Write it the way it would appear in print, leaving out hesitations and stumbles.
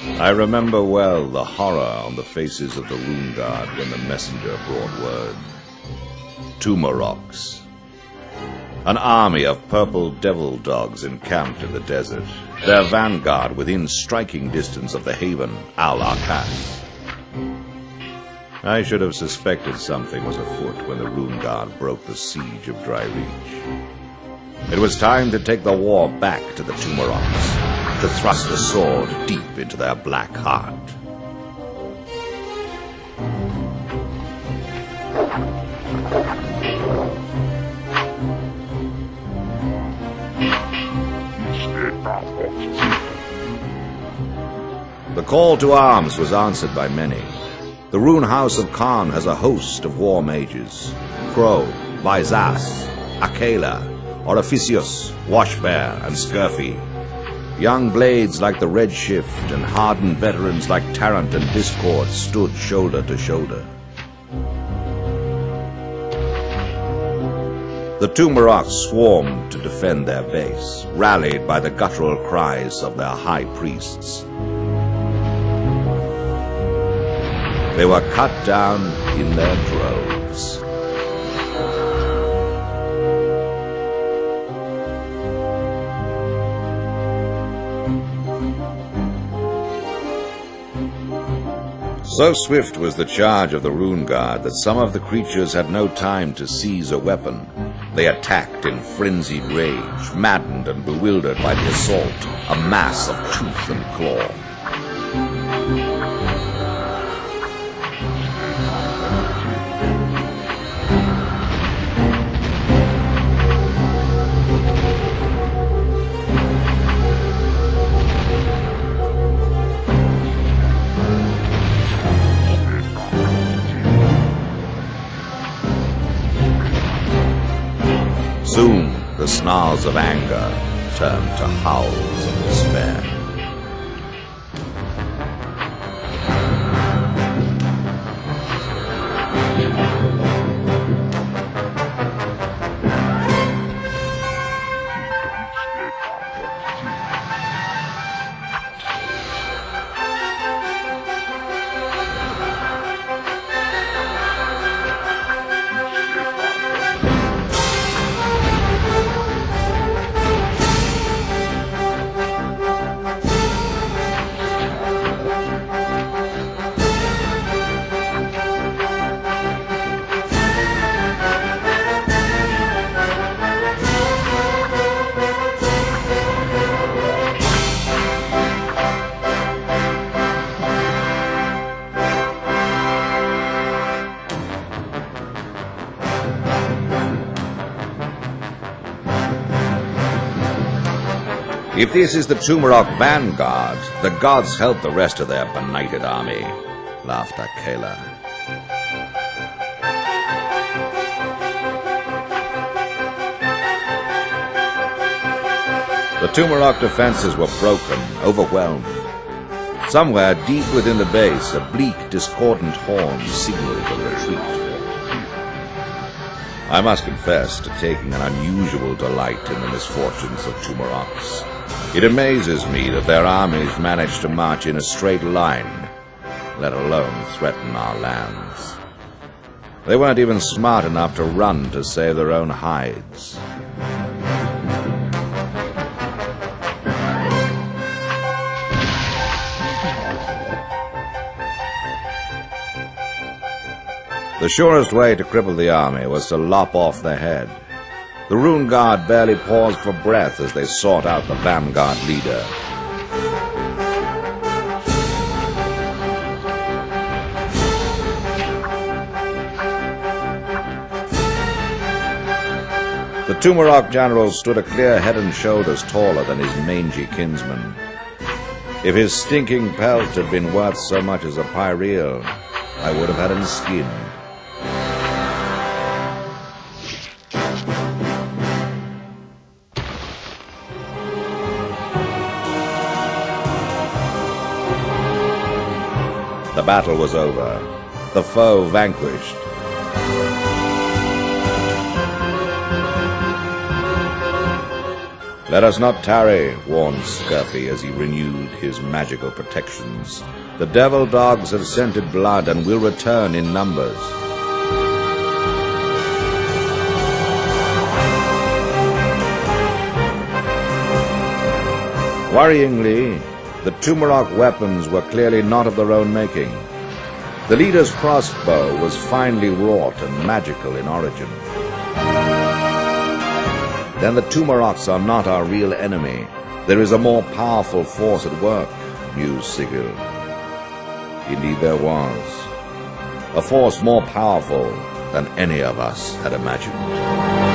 I remember well the horror on the faces of the Vanguard when the messenger brought word. Tumeroks. An army of purple devil dogs encamped in the desert, their vanguard within striking distance of the haven, Al-Akas. I should have suspected something was afoot when the Vanguard broke the siege of Dry Reach. It was time to take the war back to the Tumeroks, to thrust a sword deep into their black heart. The call to arms was answered by many. The Rune House of Khan has a host of war mages: Crow, Vaisas, Akela, Orificius, Washbear, and Scurfy. Young blades like the Red Shift and hardened veterans like Tarrant and Discord stood shoulder to shoulder. The Tumeroks swarmed to defend their base, rallied by the guttural cries of their high priests. They were cut down in their droves. So swift was the charge of the Rune Guard that some of the creatures had no time to seize a weapon. They attacked in frenzied rage, maddened and bewildered by the assault, a mass of tooth and claw. Soon, the snarls of anger turned to howls of despair. If this is the Tumerok Vanguard, the gods help the rest of their benighted army, laughed Akela. The Tumerok defenses were broken, overwhelmed. Somewhere deep within the base, a bleak, discordant horn signaled a retreat. I must confess to taking an unusual delight in the misfortunes of Tumeroks. It amazes me that their armies manage to march in a straight line, let alone threaten our lands. They weren't even smart enough to run to save their own hides. The surest way to cripple the army was to lop off the head. The Rune Guard barely paused for breath as they sought out the Vanguard leader. The Tumerok general stood a clear head and shoulders taller than his mangy kinsman. If his stinking pelt had been worth so much as a pyreal, I would have had him skinned. The battle was over, the foe vanquished. Let us not tarry, warned Scurfy as he renewed his magical protections. The devil dogs have scented blood and will return in numbers. Worryingly, the Tumerok weapons were clearly not of their own making. The leader's crossbow was finely wrought and magical in origin. Then the Tumeroks are not our real enemy. There is a more powerful force at work, mused Sigurd. Indeed there was. A force more powerful than any of us had imagined.